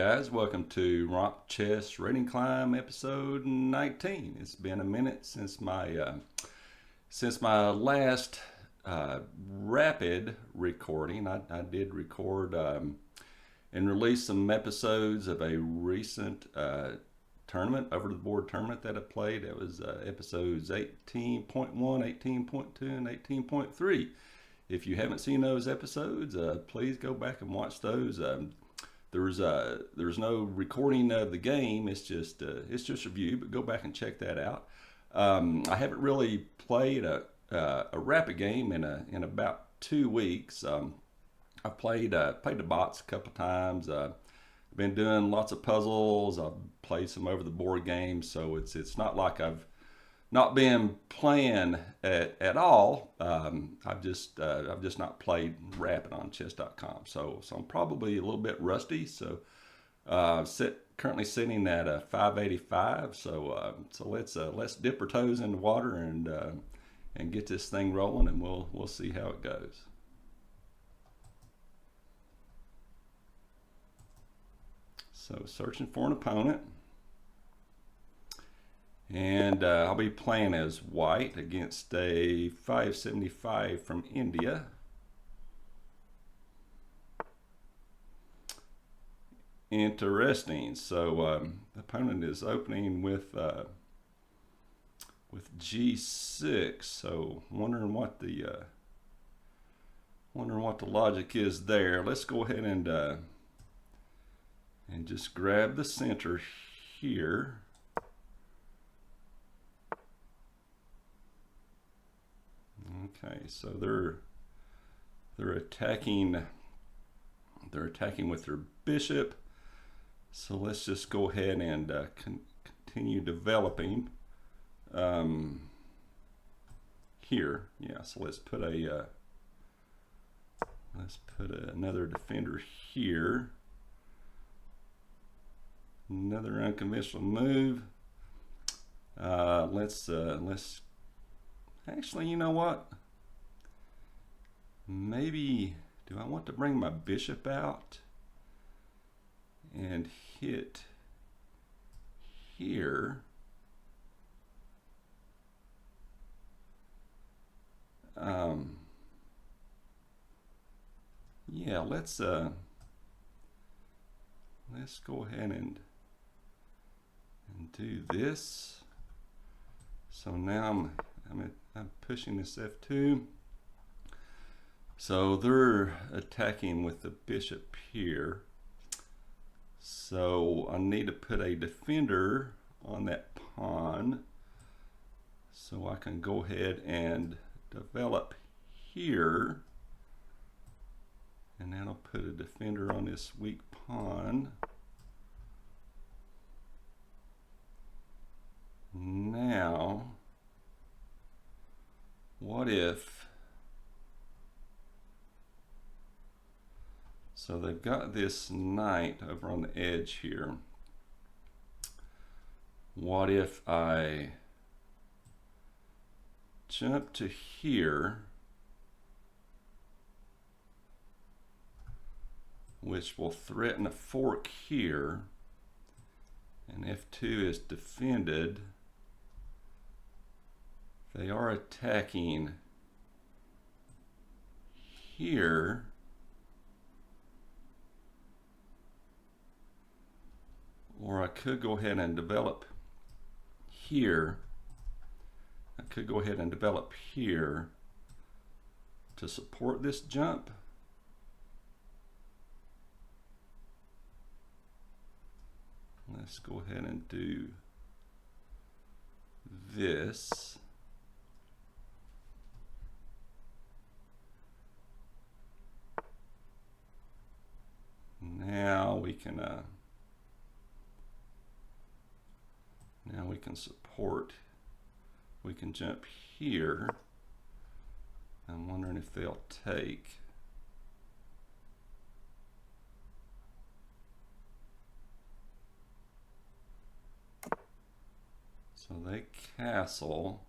guys, welcome to Rock Chess Rating Climb episode 19. It's been a minute since my last rapid recording. I did record and release some episodes of a recent tournament, over the board tournament that I played. It was episodes 18.1, 18.2, and 18.3. If you haven't seen those episodes, please go back and watch those. There's no recording of the game. It's just review, but go back and check that out. I haven't really played a rapid game in about 2 weeks. I've played the bots a couple times. Been doing lots of puzzles. I've played some over the board games, so it's not like I've not been playing at all. I've just not played rapid on chess.com, so I'm probably a little bit rusty. So currently sitting at a 585. So let's dip our toes in the water and get this thing rolling, and we'll see how it goes. So searching for an opponent. And I'll be playing as white against a 575 from India. Interesting. So the opponent is opening with G6. So wondering what the logic is there. Let's go ahead and just grab the center here. Okay, so they're attacking with their bishop. So let's just go ahead and continue developing here. Yeah, so let's put another defender here. Another unconventional move. Let's actually, you know what? Maybe, do I want to bring my bishop out and hit here? Yeah, let's go ahead and do this. So now I'm pushing this F2. So they're attacking with the bishop here. So I need to put a defender on that pawn so I can go ahead and develop here. And then I'll put a defender on this weak pawn. Now, what if, so they've got this knight over on the edge here. What if I jump to here, which will threaten a fork here, and F2 is defended. They are attacking here. Or I could go ahead and develop here. I could go ahead and develop here to support this jump. Let's go ahead and do this. Now we can support. We can jump here. I'm wondering if they'll take. So they castle.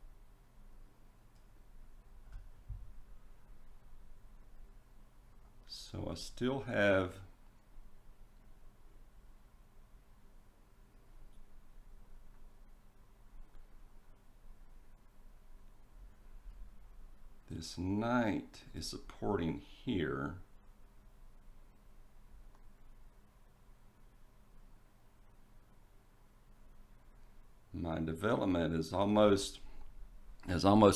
So I still have this knight is supporting here. My development is almost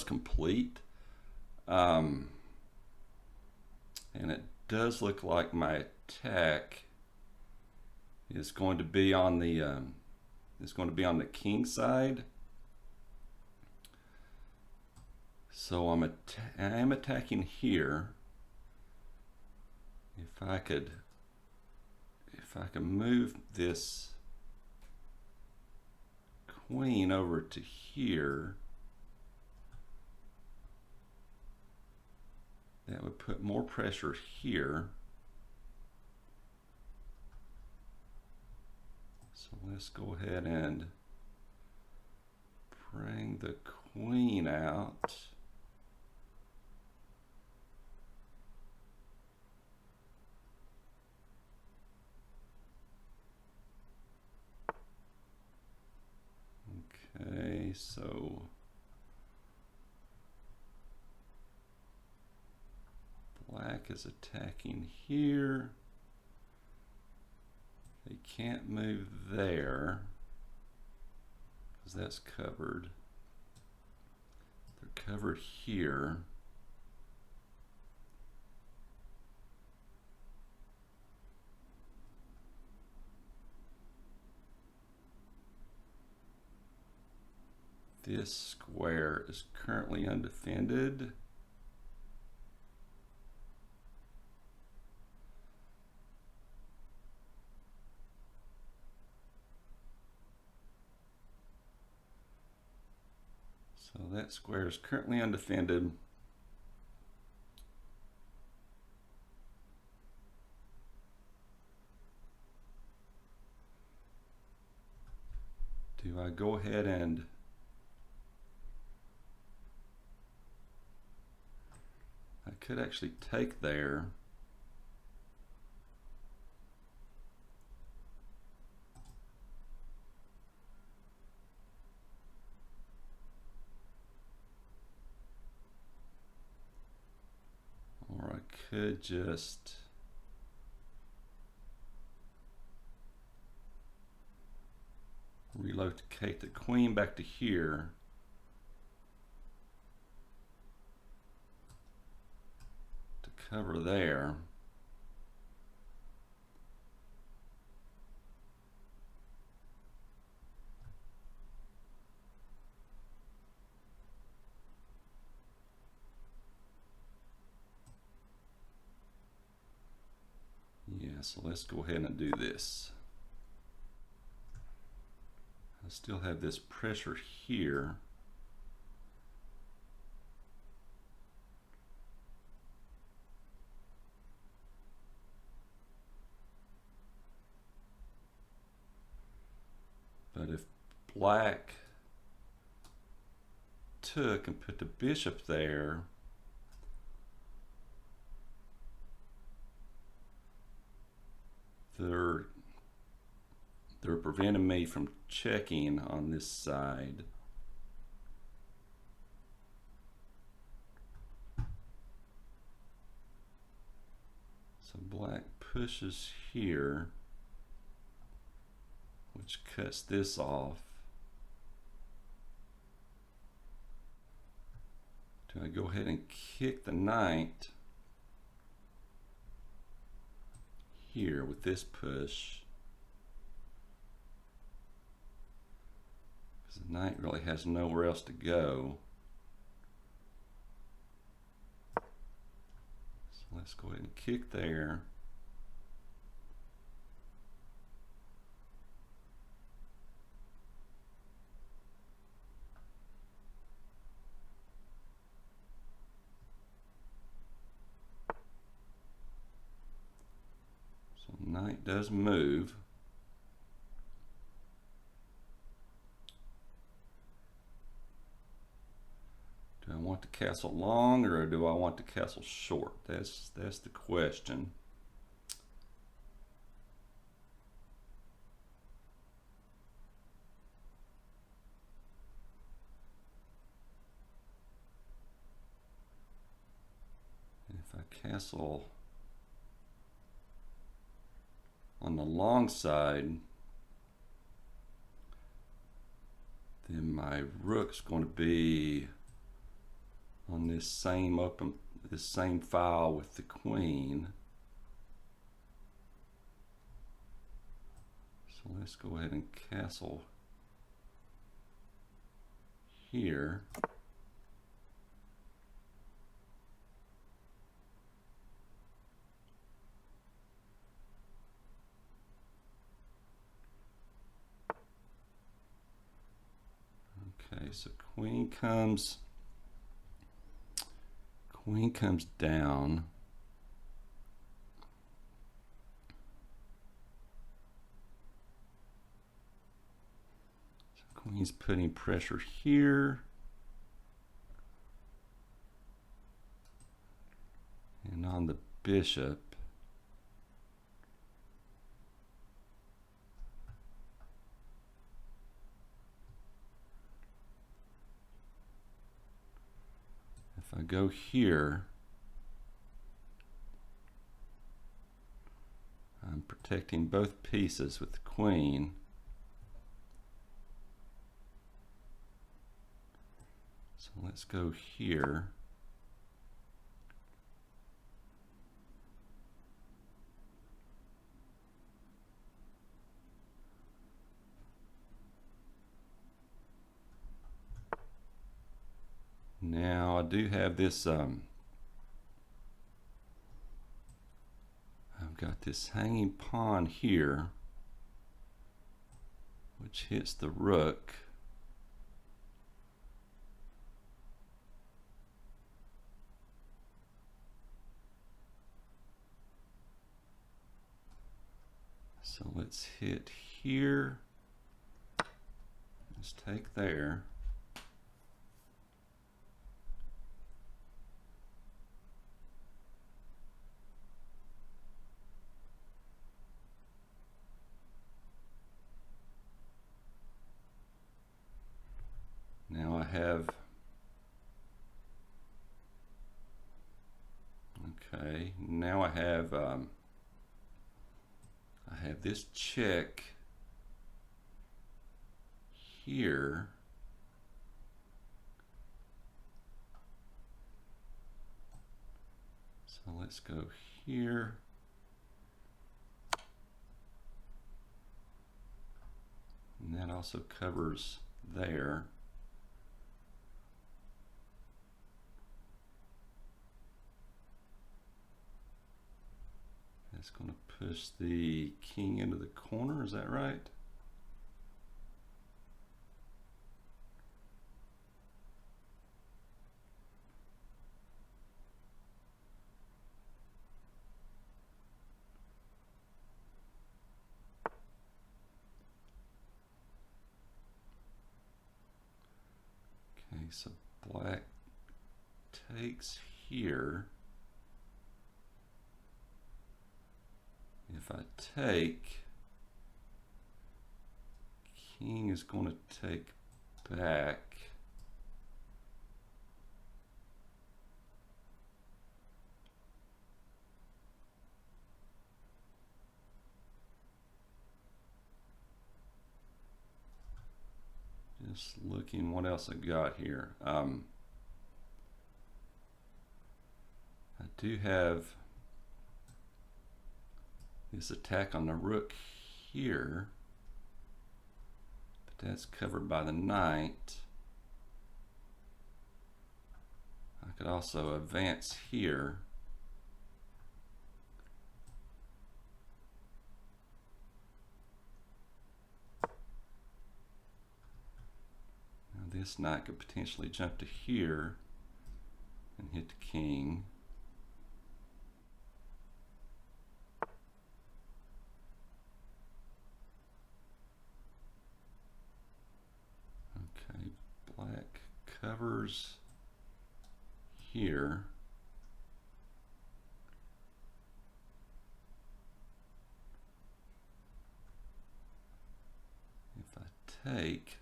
complete, and it does look like my attack is going to be on the king side. So I am attacking here. If I could move this queen over to here, that would put more pressure here. So let's go ahead and bring the queen out. Okay, so black is attacking here. They can't move there because that's covered. They're covered here. This square is currently undefended. So that square is currently undefended. Do I go ahead and I could actually take there. Or I could just relocate the queen back to here. To cover there. Yeah, so let's go ahead and do this. I still have this pressure here. But if black took and put the bishop there, they're preventing me from checking on this side. So black pushes here, which cuts this off. Do I go ahead and kick the knight here with this push? Because the knight really has nowhere else to go. So let's go ahead and kick there. Knight does move. Do I want the castle long or do I want the castle short? That's the question. castle on the long side, then my rook's going to be on this same file with the queen. So let's go ahead and castle here. Okay, so queen comes down. So queen's putting pressure here. And on the bishop. If I go here, I'm protecting both pieces with the queen. So let's go here. Now I do have this, I've got this hanging pawn here, which hits the rook. So let's hit here. Let's take there. Now I have, okay, now I have this check here. So let's go here. And that also covers there. It's going to push the king into the corner, is that right? Okay, so black takes here. If I take, king is going to take back. Just looking what else I got here. I do have this attack on the rook here, but that's covered by the knight. I could also advance here. Now this knight could potentially jump to here and hit the king. Black covers here. If I take,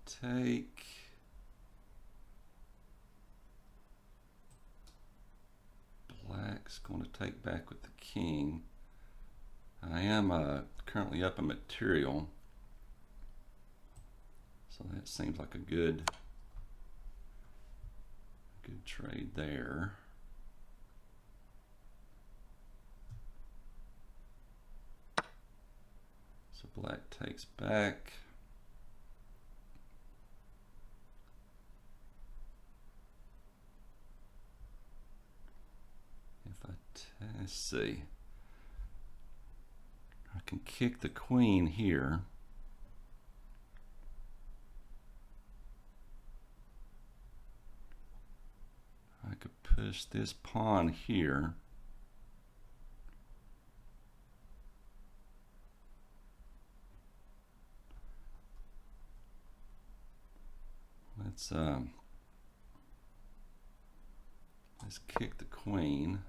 take, black's going to take back with the king. I am currently up a material, so that seems like a good trade there. So black takes back. Let's see. I can kick the queen here. I could push this pawn here. Let's kick the queen.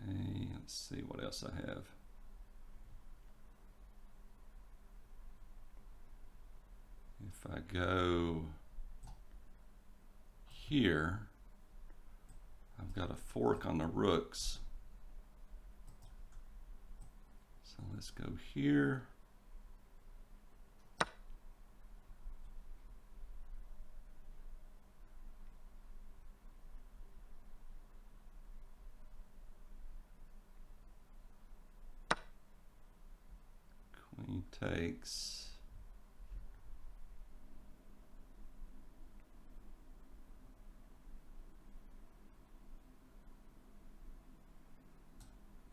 Okay, let's see what else I have. If I go here, I've got a fork on the rooks. So let's go here. Queen takes.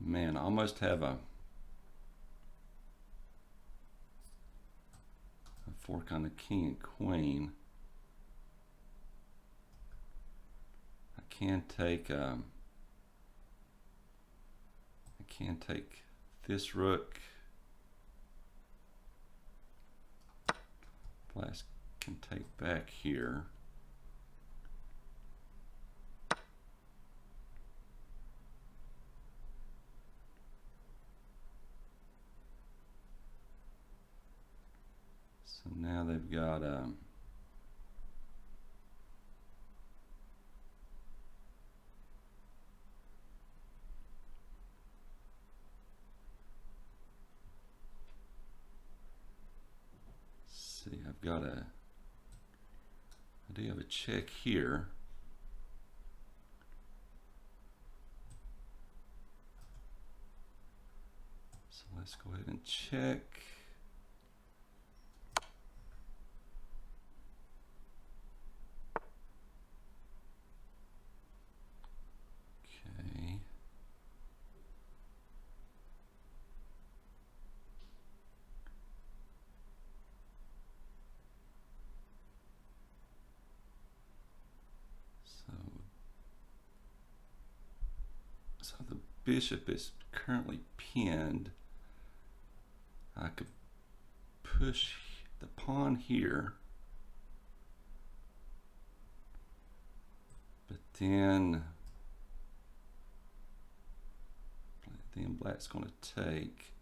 Man, I almost have a fork on the king and queen. I can take this rook. Black can take back here. So now they've got see, I've got I do have a check here. So let's go ahead and check. Okay. So the bishop is currently pinned. I could push the pawn here, but then black's going to take.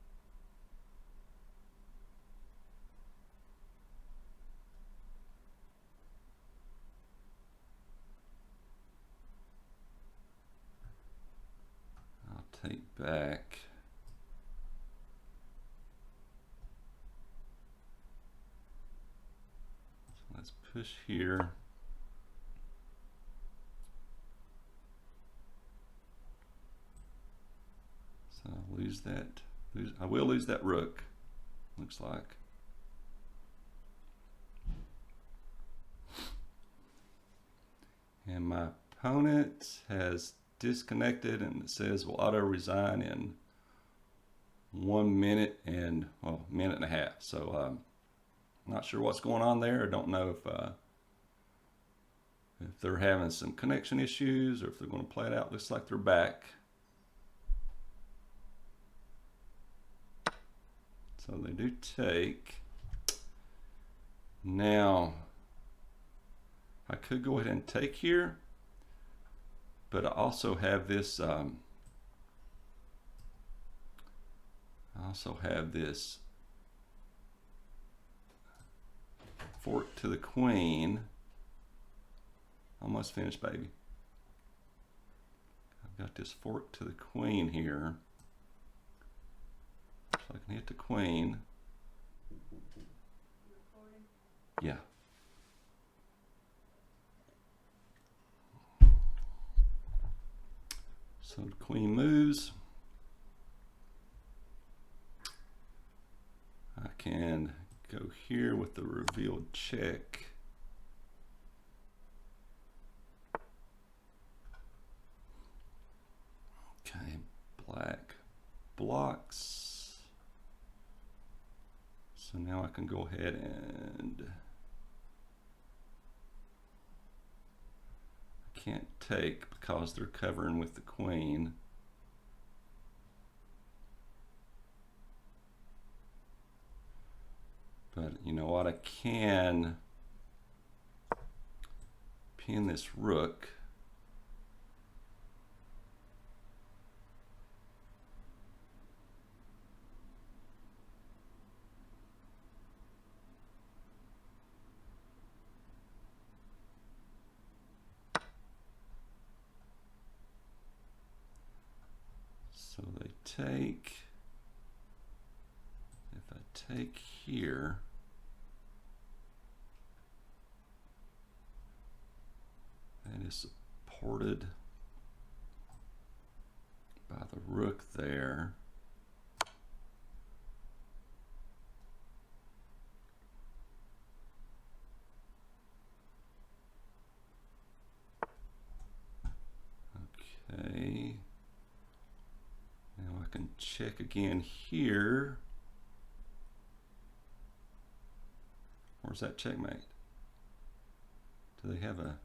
I'll take back. So let's push here. So I'll lose that. I will lose that rook, looks like. And my opponent has disconnected, and it says will auto resign in 1 minute and minute and a half. So not sure what's going on there. I don't know if they're having some connection issues or if they're going to play it out. Looks like they're back. So they do take. Now, I could go ahead and take here, but I also have this. I also have this fork to the queen. Almost finished, baby. I've got this fork to the queen here, so I can hit the queen. Yeah. So the queen moves. I can go here with the revealed check. Okay, black blocks. So now I can go ahead and I can't take because they're covering with the queen. But you know what? I can pin this rook. So they take. If I take here, that is supported by the rook there. Okay. Now I can check again here. Where's that checkmate? Do they have a...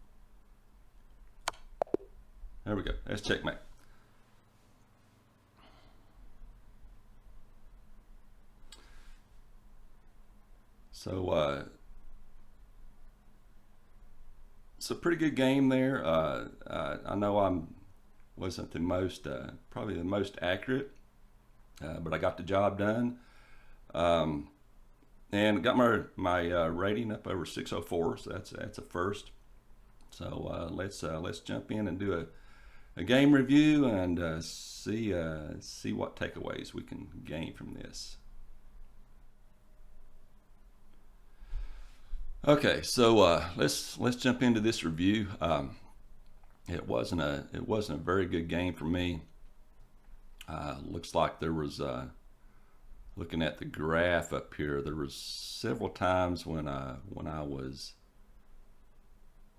There we go. That's checkmate. So it's a pretty good game there. I know I wasn't the most, probably the most accurate, but I got the job done. And got my rating up over 604, so that's a first. So let's jump in and do a game review and see what takeaways we can gain from this. Okay, so let's jump into this review. It wasn't a very good game for me. Looks like there was looking at the graph up here, there was several times when I was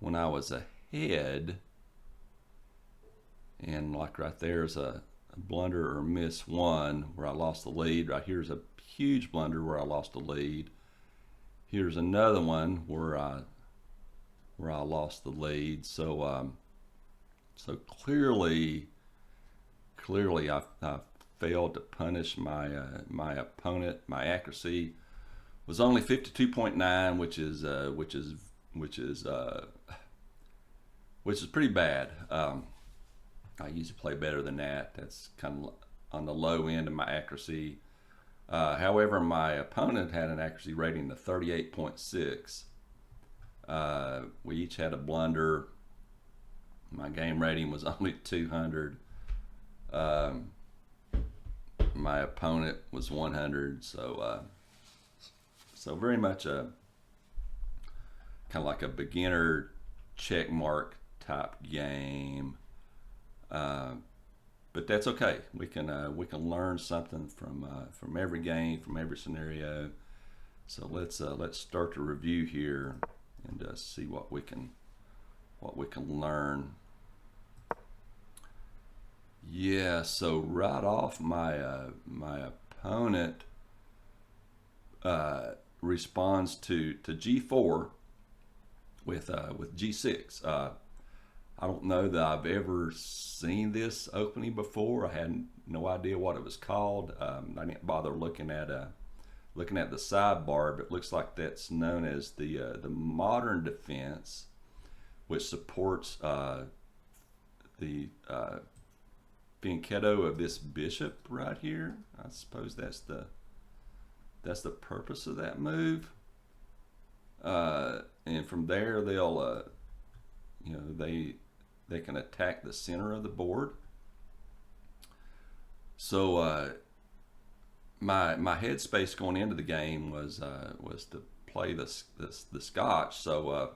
ahead, and like right there's a blunder or miss one where I lost the lead. Right here's a huge blunder where I lost the lead. Here's another one where I lost the lead. So so clearly I failed to punish my opponent. My accuracy was only 52.9, which is pretty bad. I usually play better than that. That's kind of on the low end of my accuracy. However, my opponent had an accuracy rating of 38.6. We each had a blunder. My game rating was only 200. My opponent was 100. So very much a kind of like a beginner check mark type game. But that's okay. We can learn something from every game, from every scenario. So let's start the review here and see what we can learn. Yeah. So right off, my opponent responds to G4 with G6. I don't know that I've ever seen this opening before. I had no idea what it was called. I didn't bother looking at looking at the sidebar, but it looks like that's known as the modern defense, which supports the fianchetto of this bishop right here. I suppose that's the purpose of that move. And from there, they'll they can attack the center of the board. So my headspace going into the game was to play the Scotch. So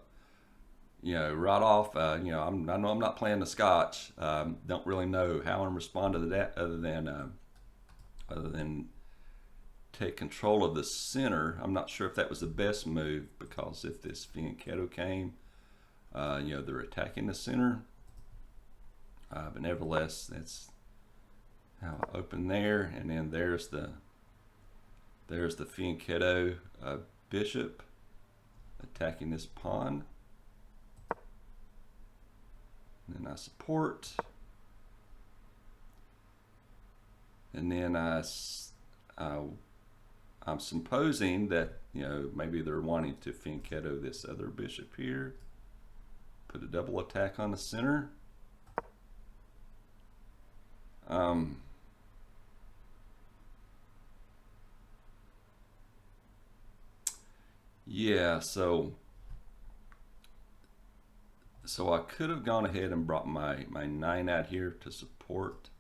right off, I know I'm not playing the Scotch. Don't really know how I'm responding to that other than take control of the center. I'm not sure if that was the best move, because if this fianchetto came, they're attacking the center. But nevertheless, that's how I open there, and then there's the fianchetto bishop attacking this pawn. And then I support, and then I'm supposing that maybe they're wanting to fianchetto this other bishop here, put a double attack on the center. Yeah, so I could have gone ahead and brought my 9 out here to support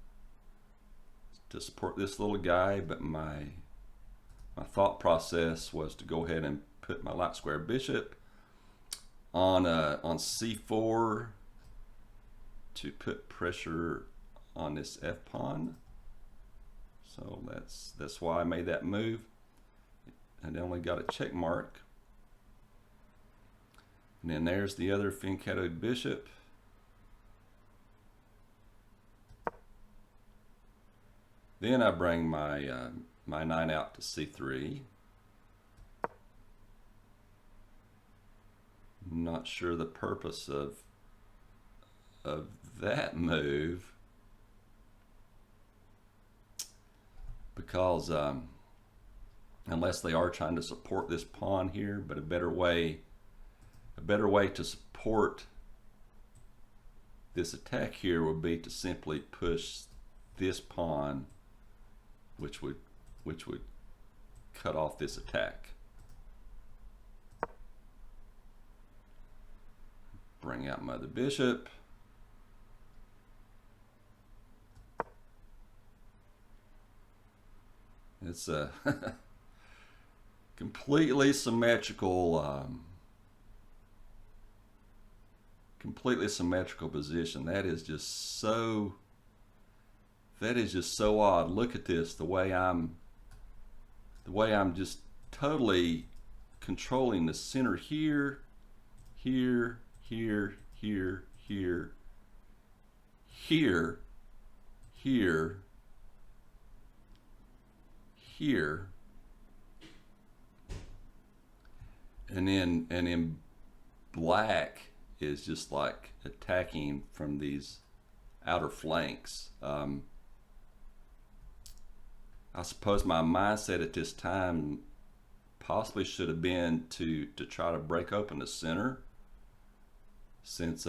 this little guy, but my thought process was to go ahead and put my light square bishop on c4 to put pressure on this f pawn. So that's why I made that move. And only got a check mark. And then there's the other fianchettoed bishop. Then I bring my 9 out to c3. Not sure the purpose of that move, because unless they are trying to support this pawn here, but a better way to support this attack here would be to simply push this pawn, which would cut off this attack. Bring out my other bishop. It's a completely symmetrical position. That is just so odd. Look at this, the way I'm just totally controlling the center here, here, here, here, here, here, here, here, and then black is just like attacking from these outer flanks. I suppose my mindset at this time possibly should have been to try to break open the center, since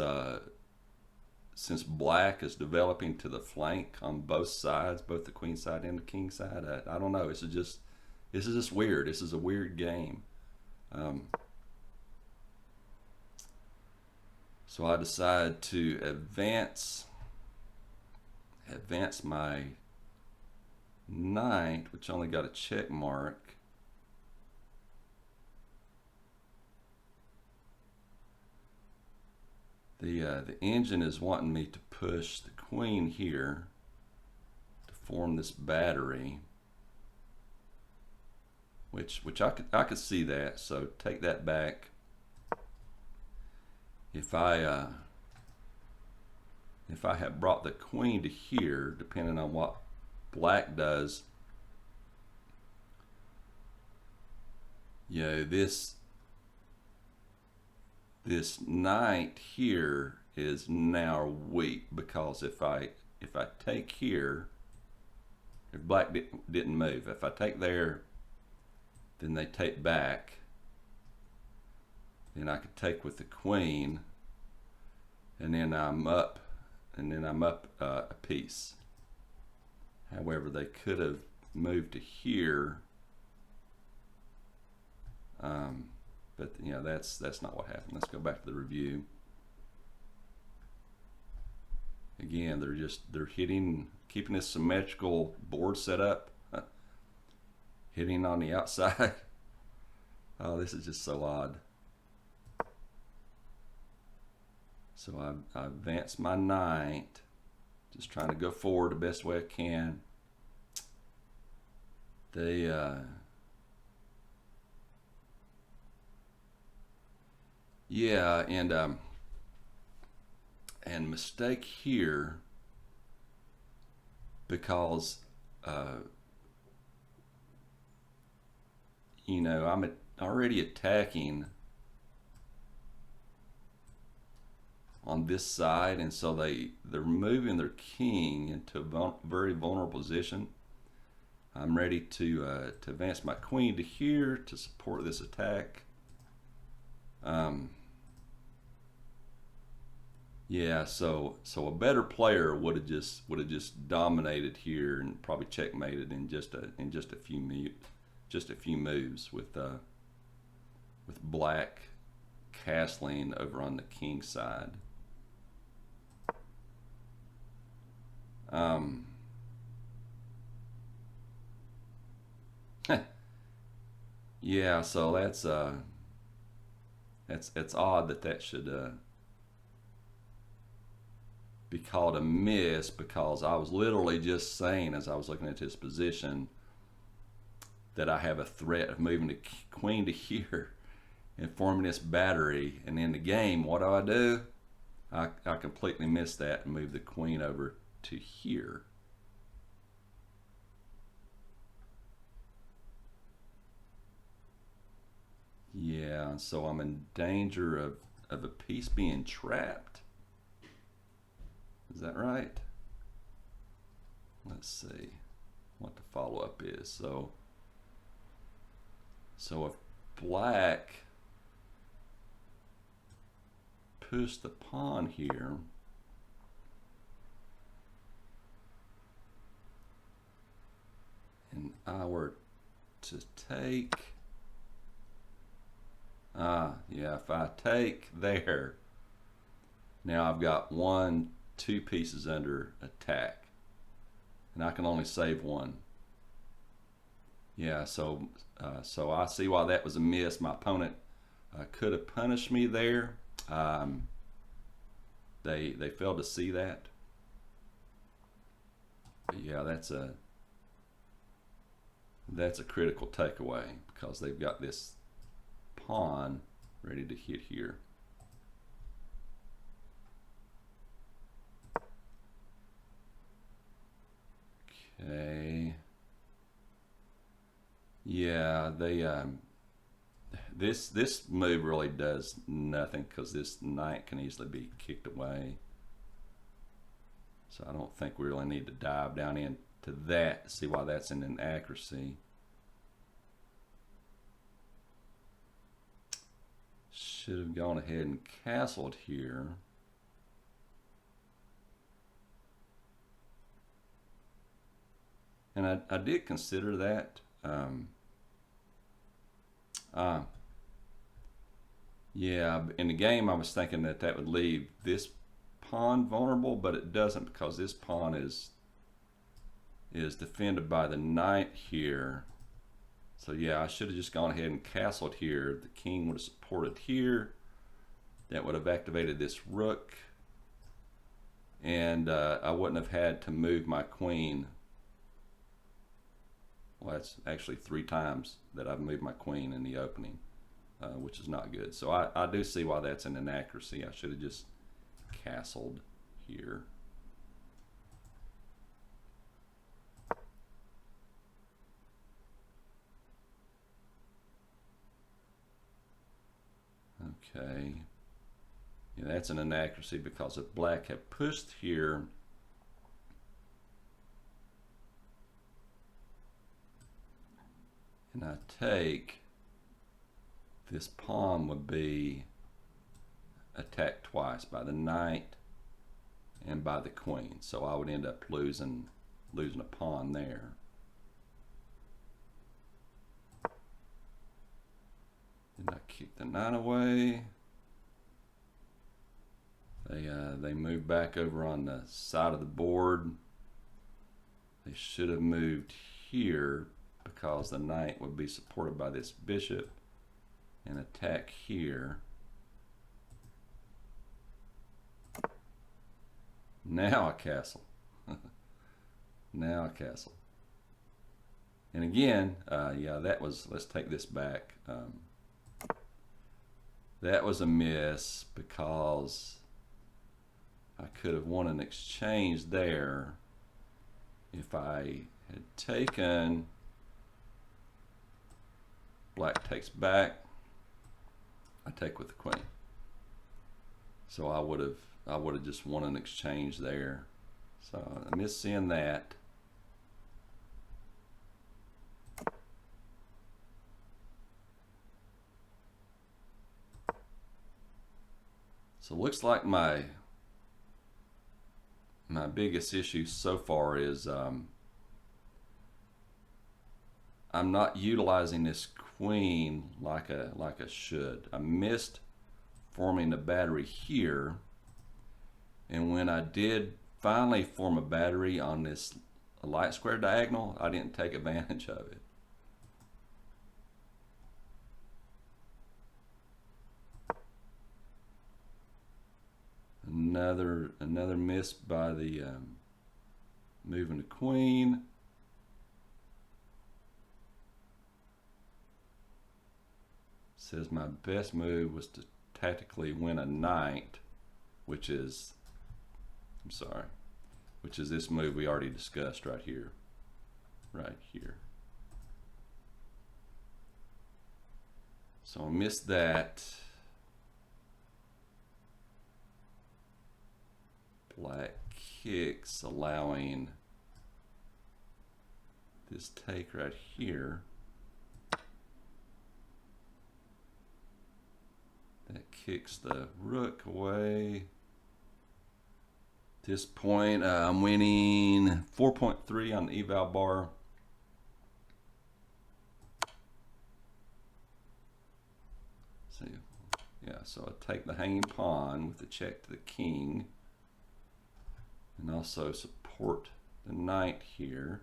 black is developing to the flank on both sides, both the queen side and the king side. I don't know. This is just weird. This is a weird game. So I decided to advance my knight, which only got a check mark. The engine is wanting me to push the queen here to form this battery, which I could see that. So take that back. If I had brought the queen to here, depending on what black does, this knight here is now weak, because if I take here, if black didn't move, if I take there, then they take back. Then I could take with the queen, and then I'm up, a piece. However, they could have moved to here, but you know that's not what happened. Let's go back to the review. Again, they're hitting, keeping this symmetrical board set up, hitting on the outside. Oh, this is just so odd. So I advance my knight, just trying to go forward the best way I can. They yeah, and mistake here, because you know, I'm already attacking on this side, and so they're moving their king into a very vulnerable position. I'm ready to advance my queen to here to support this attack. Yeah, so a better player would have just dominated here and probably checkmated in just a few moves with black castling over on the king side. Yeah, so that's odd that should be called a miss, because I was literally just saying, as I was looking at his position, that I have a threat of moving the queen to here and forming this battery. And in the game, what do? I completely missed that and moved the queen over to here. Yeah, so I'm in danger of a piece being trapped. Is that right? Let's see what the follow-up is. So if black pushed the pawn here, and I were to take, yeah, if I take there, now I've got 2 pieces under attack, and I can only save one. Yeah, so I see why that was a miss. My opponent could have punished me there. They failed to see that. But yeah, that's a critical takeaway, because they've got this pawn ready to hit here. Okay. Yeah, they this move really does nothing, because this knight can easily be kicked away. So I don't think we really need to dive down into that to see why that's an inaccuracy. Should have gone ahead and castled here. And I did consider that. Yeah, in the game I was thinking that would leave this pawn vulnerable, but it doesn't, because this pawn is defended by the knight here. So yeah, I should have just gone ahead and castled here. The king would have supported here. That would have activated this rook, and I wouldn't have had to move my queen. Well, that's actually 3 times that I've moved my queen in the opening, which is not good. So I do see why that's an inaccuracy. I should have just castled here. Okay. Yeah, that's an inaccuracy, because if black had pushed here, and I take, this pawn would be attacked twice, by the knight and by the queen. So I would end up losing a pawn there. Then I kick the knight away. They move back over on the side of the board. They should have moved here because the knight would be supported by this bishop and attack here. Now a castle. Now a castle. And again, yeah, that was, let's take this back. That was a miss because I could have won an exchange there if I had taken, black takes back, I take with the queen. So I would have just won an exchange there. So I missed seeing that. So it looks like my biggest issue so far is I'm not utilizing this queen like I should. I missed forming a battery here, and when I did finally form a battery on this light square diagonal, I didn't take advantage of it. Another miss by the moving the queen. Says my best move was to tactically win a knight, which is, I'm sorry, which is this move we already discussed right here. Right here. So I missed that. Black kicks, allowing this take right here. That kicks the rook away. At this point, I'm winning 4.3 on the eval bar. See, yeah, so I take the hanging pawn with the check to the king, and also support the knight here.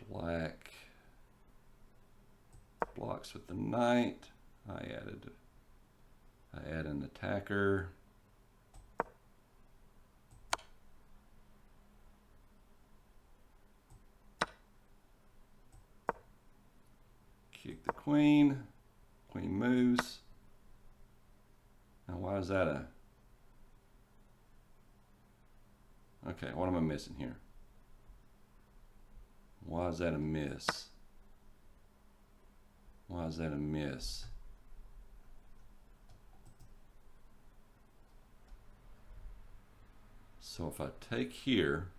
Black blocks with the knight. I add an attacker. Kick the queen. Queen moves. Now why is that a... Okay, what am I missing here? Why is that a miss? Why is that a miss? So if I take here,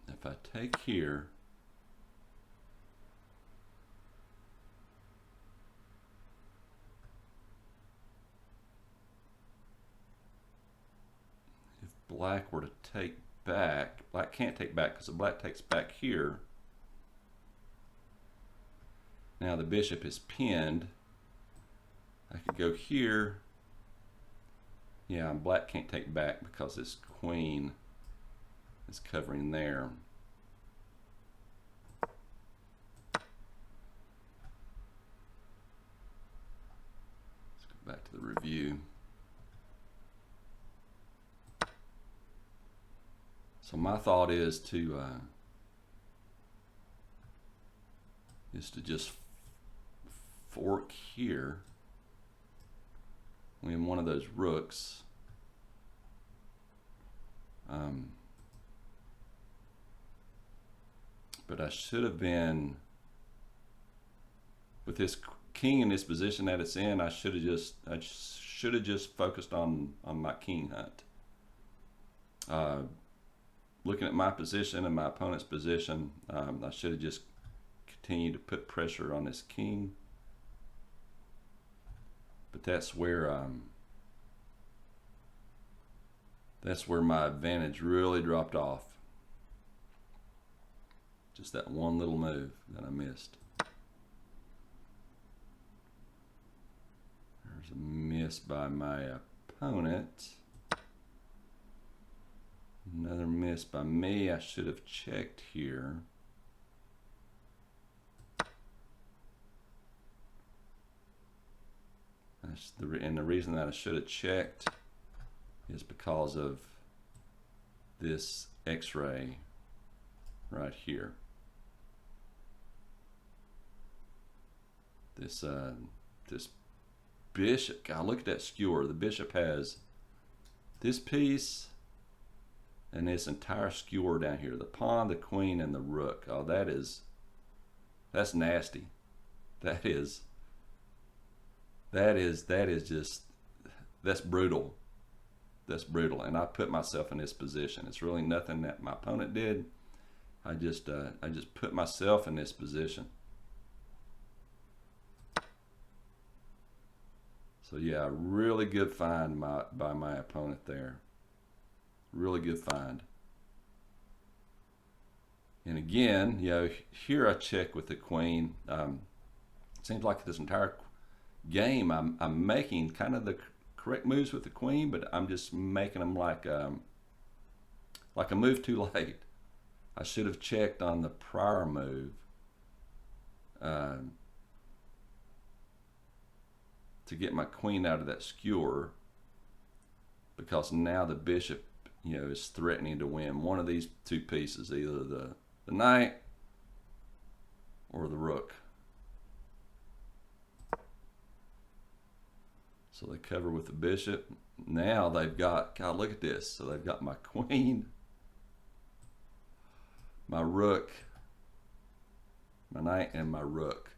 if I take here, if black were to take back, black can't take back because the black takes back here. Now the bishop is pinned. I could go here. Yeah, black can't take back because this queen is covering there. Let's go back to the review. So my thought is to just fork here, win one of those rooks. But I should have been, with this king in this position that it's in, I should should have just focused on my king hunt. Looking at my position and my opponent's position, I should have just continued to put pressure on this king. But that's where my advantage really dropped off. Just that one little move that I missed. There's a miss by my opponent. Another miss by me. I should have checked here. And the reason that I should have checked is because of this X-ray right here. This bishop. God, look at that skewer. The bishop has this piece and this entire skewer down here. The pawn, the queen, and the rook. Oh, that's nasty. That is just, that's brutal. That's brutal. And I put myself in this position. It's really nothing that my opponent did. I just put myself in this position. So yeah, really good find by my opponent there. Really good find. And again, you know, here I check with the queen. It seems like this entire game I'm making kind of the correct moves with the queen, but I'm just making them like a move too late. I should have checked on the prior move to get my queen out of that skewer, because now the bishop, you know, is threatening to win one of these two pieces, either the knight or the rook. So they cover with the bishop. Now they've got, God, look at this. So they've got my queen, my rook, my knight, and my rook.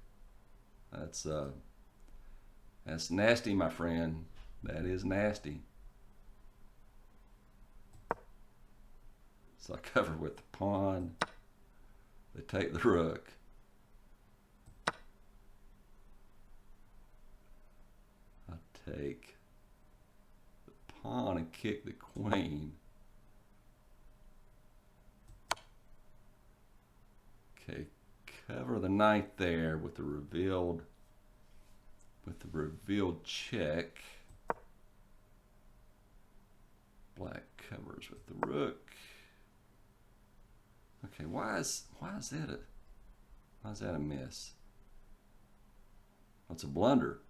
That's nasty, my friend. That is nasty. So I cover with the pawn. They take the rook. I take the pawn and kick the queen. Okay, cover the knight there with the revealed check. Black covers with the rook. Okay, why is that a miss? That's a blunder.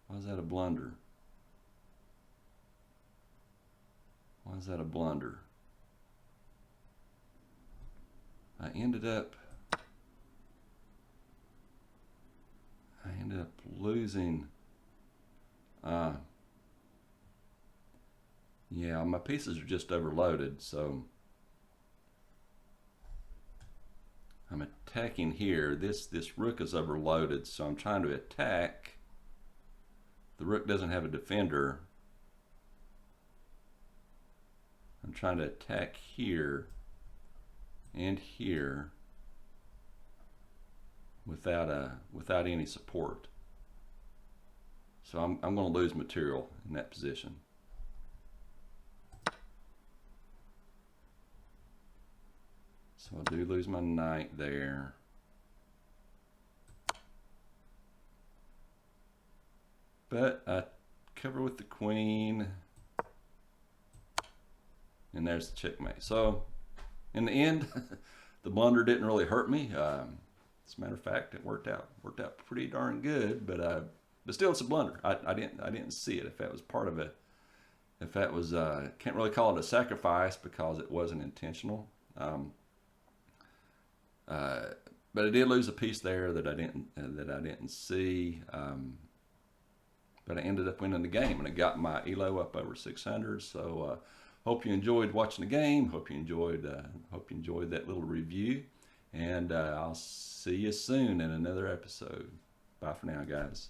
Why is that a blunder? Why is that a blunder? I ended up losing. Yeah, my pieces are just overloaded, so I'm attacking here. This rook is overloaded, so I'm trying to attack. The rook doesn't have a defender. I'm trying to attack here and here without any support. So I'm going to lose material in that position. So I do lose my knight there. But I cover with the queen. And there's the checkmate. So in the end, the blunder didn't really hurt me. As a matter of fact, it worked out pretty darn good. But still, it's a blunder. I didn't see it. If that was part of it, if that was, can't really call it a sacrifice because it wasn't intentional. But I did lose a piece there that I didn't see. But I ended up winning the game, and I got my ELO up over 600. So hope you enjoyed watching the game. Hope you enjoyed that little review, and I'll see you soon in another episode. Bye for now, guys.